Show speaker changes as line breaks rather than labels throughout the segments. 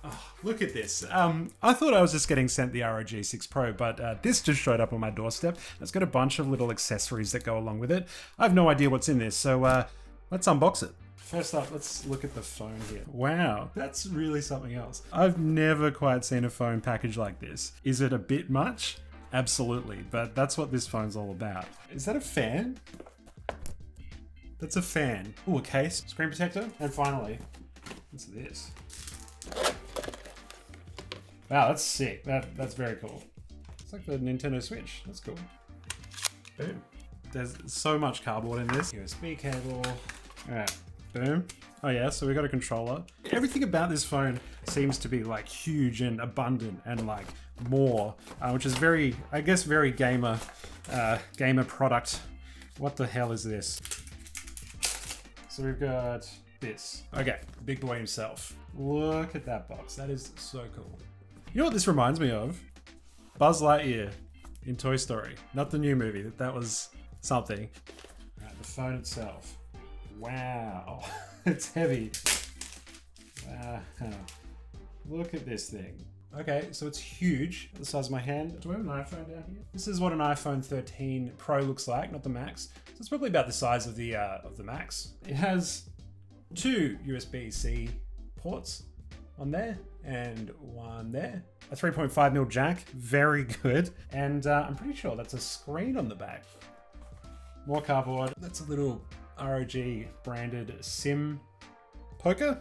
Oh, look at this. I thought I was just getting sent the ROG 6 Pro, but this just showed up on my doorstep. It's got a bunch of little accessories that go along with it. I have no idea what's in this, so let's unbox it. First up, let's look at the phone here. Wow, that's really something else. I've never quite seen a phone package like this. Is it a bit much? Absolutely, but that's what this phone's all about. Is that a fan? That's a fan. Ooh, a case, screen protector, and finally, what's this? Wow, that's sick. That's very cool. It's like the Nintendo Switch. That's cool. Boom. There's so much cardboard in this. USB cable. Alright, boom. Oh yeah, so we got a controller. Everything about this phone seems to be like huge and abundant and like more, which is very, I guess, very gamer product. What the hell is this? So we've got this. Okay, big boy himself. Look at that box. That is so cool. You know what this reminds me of? Buzz Lightyear in Toy Story. Not the new movie. That was something. Alright, the phone itself. Wow. It's heavy. Wow. Look at this thing. Okay, so it's huge, the size of my hand. Do I have an iPhone down here? This is what an iPhone 13 Pro looks like, not the Max. So it's probably about the size of the Max. It has two USB-C ports on there and one there. A 3.5mm jack, very good. And I'm pretty sure that's a screen on the back. More cardboard. That's a little ROG branded SIM poker.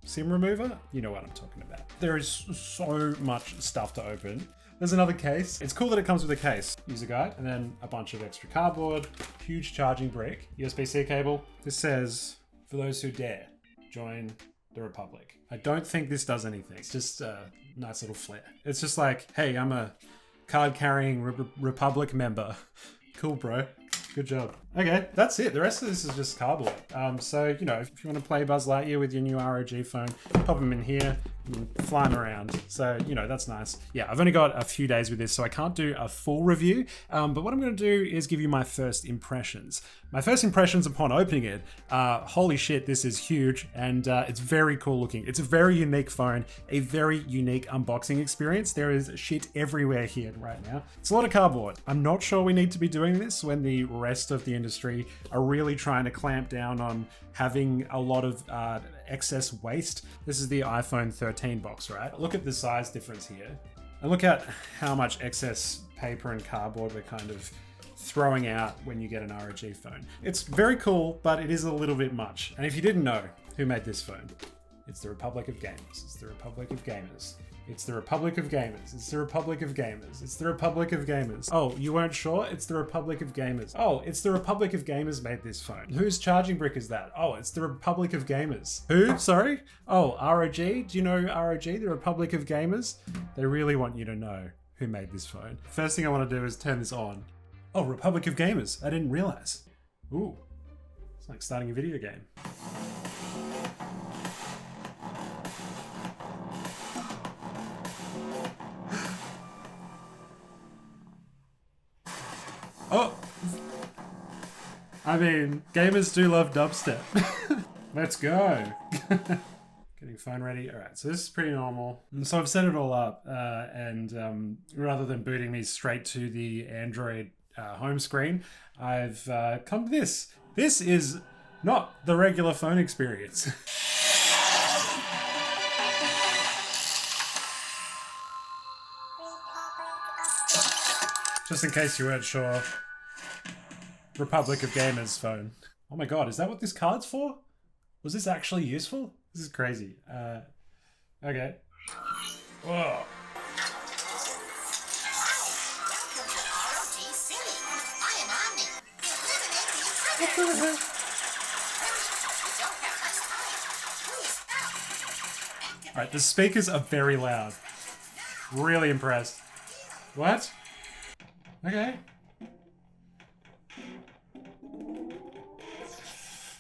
SIM remover? You know what I'm talking about. There is so much stuff to open. There's another case. It's cool that it comes with a case. User guide, and then a bunch of extra cardboard, huge charging brick, USB-C cable. This says, for those who dare, join the Republic. I don't think this does anything. It's just a nice little flair. It's just like, hey, I'm a card-carrying Republic member. Cool, bro. Good job. Okay, that's it. The rest of this is just cardboard. So, you know, if you want to play Buzz Lightyear with your new ROG phone, pop them in here and fly them around. So, you know, that's nice. Yeah, I've only got a few days with this, so I can't do a full review. But what I'm going to do is give you my first impressions. My first impressions upon opening it, holy shit, this is huge, and it's very cool looking. It's a very unique phone, a very unique unboxing experience. There is shit everywhere here right now. It's a lot of cardboard. I'm not sure we need to be doing this when the rest of the industry are really trying to clamp down on having a lot of excess waste. This is the iPhone 13 box, right? Look at the size difference here. And look at how much excess paper and cardboard we're kind of throwing out when you get an ROG phone. It's very cool, but it is a little bit much. And if you didn't know who made this phone, it's the Republic of Gamers. It's the Republic of Gamers. It's the Republic of Gamers. It's the Republic of Gamers. It's the Republic of Gamers. Oh, you weren't sure? It's the Republic of Gamers. Oh, it's the Republic of Gamers made this phone. Whose charging brick is that? Oh, it's the Republic of Gamers. Who? Sorry? Oh, ROG? Do you know ROG, the Republic of Gamers? They really want you to know who made this phone. First thing I want to do is turn this on. Oh, Republic of Gamers. I didn't realize. Ooh, it's like starting a video game. Oh, I mean, gamers do love dubstep. Let's go. Getting phone ready. All right, so this is pretty normal. And so I've set it all up, and rather than booting me straight to the Android home screen, I've come to this. This is not the regular phone experience. Just in case you weren't sure, Republic of Gamers phone. Oh my god, is that what this card's for? Was this actually useful? This is crazy. Okay. Whoa. What the hell? Alright, the speakers are very loud. Really impressed. What? Okay.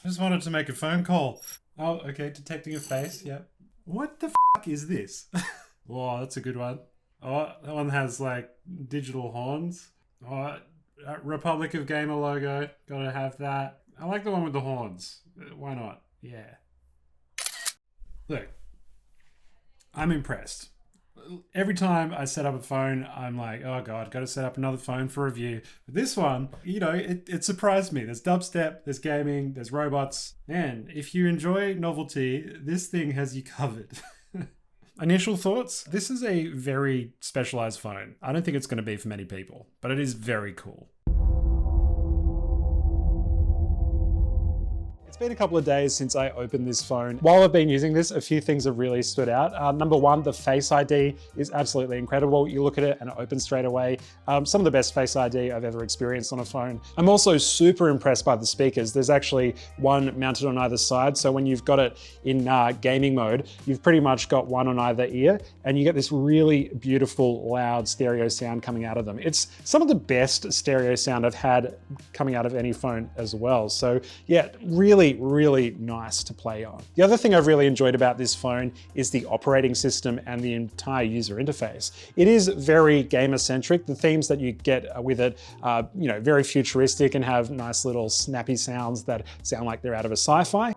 I just wanted to make a phone call. Oh, okay, detecting a face, yep. What the fuck is this? Oh, that's a good one. Oh, that one has like digital horns. Oh, Republic of Gamer logo, gotta have that. I like the one with the horns. Why not? Yeah. Look, I'm impressed. Every time I set up a phone, I'm like, oh God, got to set up another phone for review. But this one, you know, it surprised me. There's dubstep, there's gaming, there's robots. Man, if you enjoy novelty, this thing has you covered. Initial thoughts? This is a very specialized phone. I don't think it's going to be for many people, but it is very cool. It's been a couple of days since I opened this phone. While I've been using this, a few things have really stood out. Number one, the Face ID is absolutely incredible. You look at it and it opens straight away. Some of the best Face ID I've ever experienced on a phone. I'm also super impressed by the speakers. There's actually one mounted on either side. So when you've got it in gaming mode, you've pretty much got one on either ear and you get this really beautiful, loud stereo sound coming out of them. It's some of the best stereo sound I've had coming out of any phone as well. So yeah, really nice to play on. The other thing I've really enjoyed about this phone is the operating system and the entire user interface. It is very gamer-centric. The themes that you get with it are, you know, very futuristic and have nice little snappy sounds that sound like they're out of a sci-fi.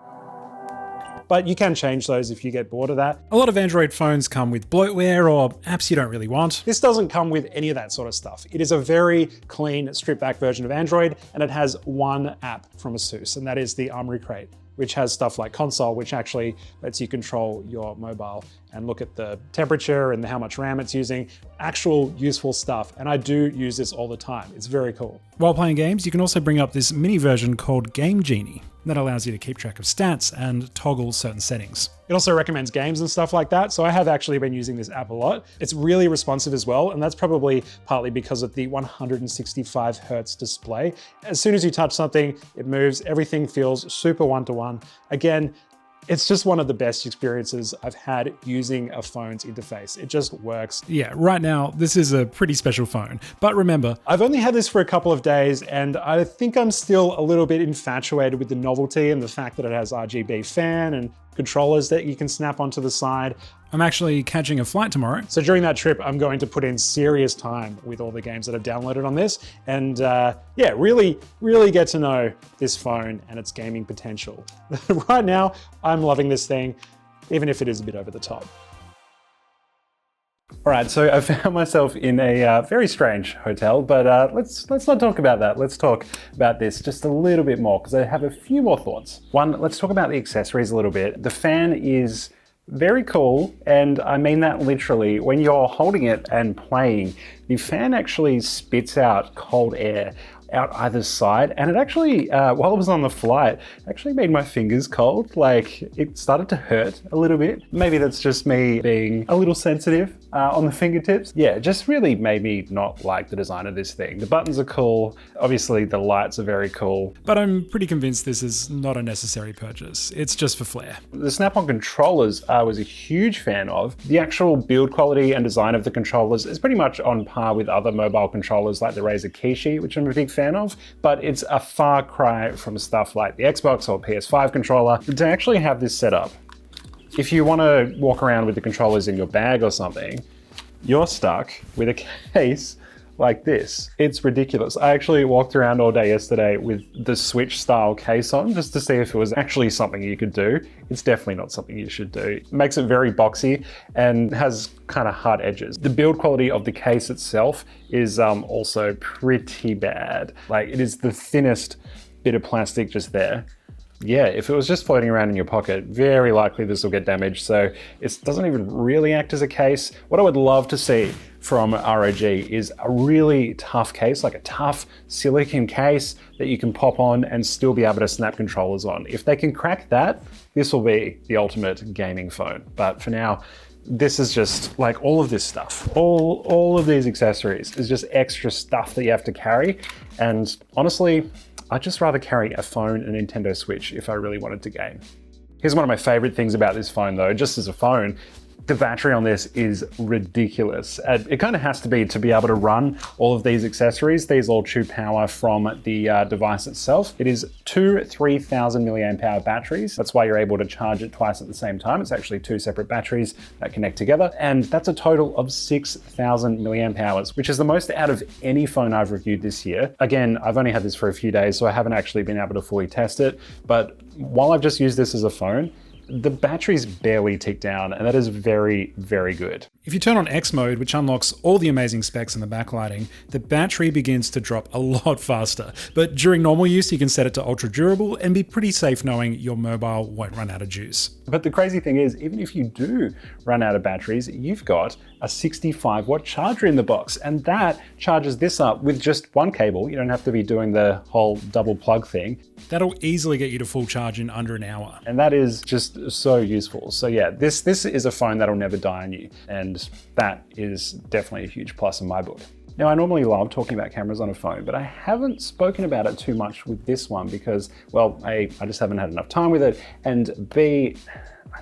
But you can change those if you get bored of that. A lot of Android phones come with bloatware or apps you don't really want. This doesn't come with any of that sort of stuff. It is a very clean, stripped back version of Android, and it has one app from ASUS, and that is the Armoury Crate, which has stuff like Console, which actually lets you control your mobile and look at the temperature and how much RAM it's using, actual useful stuff. And I do use this all the time. It's very cool. While playing games, you can also bring up this mini version called Game Genie that allows you to keep track of stats and toggle certain settings. It also recommends games and stuff like that. So I have actually been using this app a lot. It's really responsive as well. And that's probably partly because of the 165 Hertz display. As soon as you touch something, it moves, everything feels super one-to-one. Again, it's just one of the best experiences I've had using a phone's interface. It just works. Yeah, right now, this is a pretty special phone. But remember, I've only had this for a couple of days and I think I'm still a little bit infatuated with the novelty and the fact that it has RGB fan and controllers that you can snap onto the side. I'm actually catching a flight tomorrow. So during that trip, I'm going to put in serious time with all the games that I've downloaded on this and yeah, really get to know this phone and its gaming potential. Right now, I'm loving this thing, even if it is a bit over the top. All right, so I found myself in a very strange hotel, but let's not talk about that. Let's talk about this just a little bit more because I have a few more thoughts. One, let's talk about the accessories a little bit. The fan is very cool, and I mean that literally. When you're holding it and playing, the fan actually spits out cold air out either side, and it actually, while I was on the flight, actually made my fingers cold. Like, it started to hurt a little bit. Maybe that's just me being a little sensitive on the fingertips. Yeah, it just really made me not like the design of this thing. The buttons are cool. Obviously, the lights are very cool. But I'm pretty convinced this is not a necessary purchase. It's just for flair. The Snap-on controllers I was a huge fan of. The actual build quality and design of the controllers is pretty much on par with other mobile controllers like the Razer Kishi, which I'm a big fan of, but it's a far cry from stuff like the Xbox or PS5 controller. To actually have this set up, if you want to walk around with the controllers in your bag or something, you're stuck with a case like this. It's ridiculous. I actually walked around all day yesterday with the Switch style case on just to see if it was actually something you could do. It's definitely not something you should do. It makes it very boxy and has kind of hard edges. The build quality of the case itself is also pretty bad. Like, it is the thinnest bit of plastic just there. Yeah, if it was just floating around in your pocket, very likely this will get damaged. So it doesn't even really act as a case. What I would love to see from ROG is a really tough case, like a tough silicone case that you can pop on and still be able to snap controllers on. If they can crack that, this will be the ultimate gaming phone. But for now, this is just like all of this stuff, all of these accessories is just extra stuff that you have to carry. And honestly, I'd just rather carry a phone and a Nintendo Switch if I really wanted to game. Here's one of my favorite things about this phone though, just as a phone. The battery on this is ridiculous. It kind of has to be able to run all of these accessories. These all chew power from the device itself. It is two 3,000 milliamp hour batteries. That's why you're able to charge it twice at the same time. It's actually two separate batteries that connect together. And that's a total of 6,000 milliamp hours, which is the most out of any phone I've reviewed this year. Again, I've only had this for a few days, so I haven't actually been able to fully test it. But while I've just used this as a phone,
the batteries barely tick down, and that is very, very good.
If you turn on X mode, which unlocks all the amazing specs in the backlighting, the battery begins to drop a lot faster. But during normal use, you can set it to ultra durable and be pretty safe knowing your mobile won't run out of juice.
But the crazy thing is, even if you do run out of batteries, you've got a 65-watt charger in the box, and that charges this up with just one cable. You don't have to be doing the whole double plug thing.
That'll easily get you to full charge in under an hour.
And that is just so useful. So yeah, this is a phone that'll never die on you. And that is definitely a huge plus in my book. Now, I normally love talking about cameras on a phone, but I haven't spoken about it too much with this one because, well, A, I just haven't had enough time with it, and B,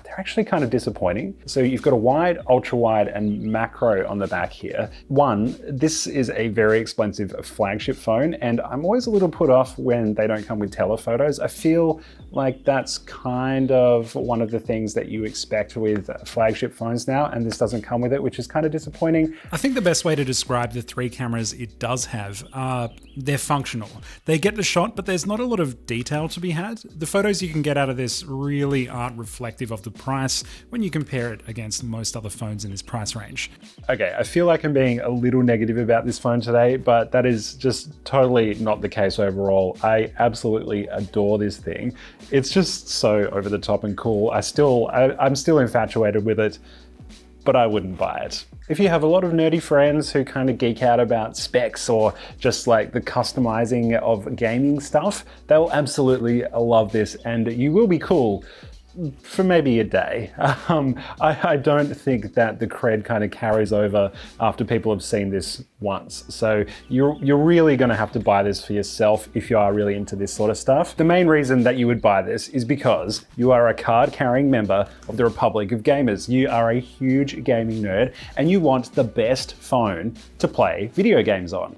they're actually kind of disappointing. So you've got a wide, ultra wide, and macro on the back here. One, this is a very expensive flagship phone, and I'm always a little put off when they don't come with telephotos. I feel like that's kind of one of the things that you expect with flagship phones now, and this doesn't come with it, which is kind of disappointing.
I think the best way to describe the 3 cameras it does have are they're functional. They get the shot, but there's not a lot of detail to be had. The photos you can get out of this really aren't reflective of the price when you compare it against most other phones in this price range.
Okay, I feel like I'm being a little negative about this phone today, but that is just totally not the case overall. I absolutely adore this thing. It's just so over the top and cool. I'm still infatuated with it, but I wouldn't buy it. If you have a lot of nerdy friends who kind of geek out about specs or just like the customizing of gaming stuff, they'll absolutely love this, and you will be cool for maybe a day. I don't think that the cred kind of carries over after people have seen this once. So you're really gonna have to buy this for yourself if you are really into this sort of stuff. The main reason that you would buy this is because you are a card-carrying member of the Republic of Gamers. You are a huge gaming nerd and you want the best phone to play video games on.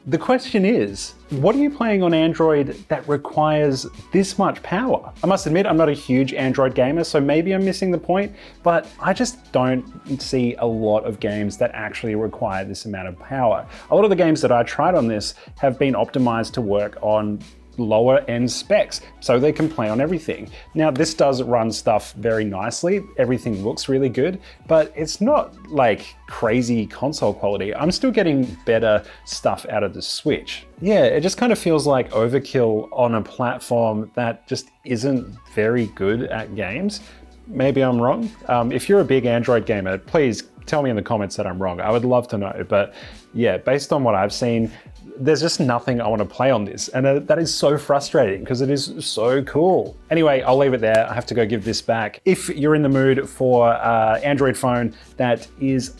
The question is, what are you playing on Android that requires this much power? I must admit, I'm not a huge Android gamer, so maybe I'm missing the point, but I just don't see a lot of games that actually require this amount of power. A lot of the games that I tried on this have been optimized to work on lower end specs so they can play on everything. Now this does run stuff very nicely, everything looks really good, but it's not like crazy console quality. I'm still getting better stuff out of the Switch. Yeah, it just kind of feels like overkill on a platform that just isn't very good at games. Maybe I'm wrong. If you're a big Android gamer, please tell me in the comments that I'm wrong. I would love to know, but yeah, based on what I've seen, there's just nothing I want to play on this. And that is so frustrating because it is so cool. Anyway, I'll leave it there. I have to go give this back. If you're in the mood for an Android phone that is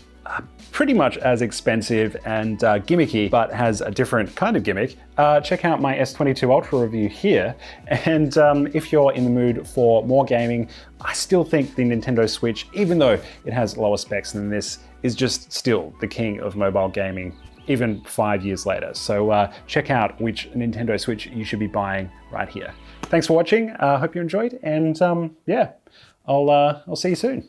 pretty much as expensive and gimmicky, but has a different kind of gimmick, check out my S22 Ultra review here. And if you're in the mood for more gaming, I still think the Nintendo Switch, even though it has lower specs than this, is just still the king of mobile gaming, even 5 years later. So check out which Nintendo Switch you should be buying right here. Thanks for watching. Hope you enjoyed, and yeah, I'll see you soon.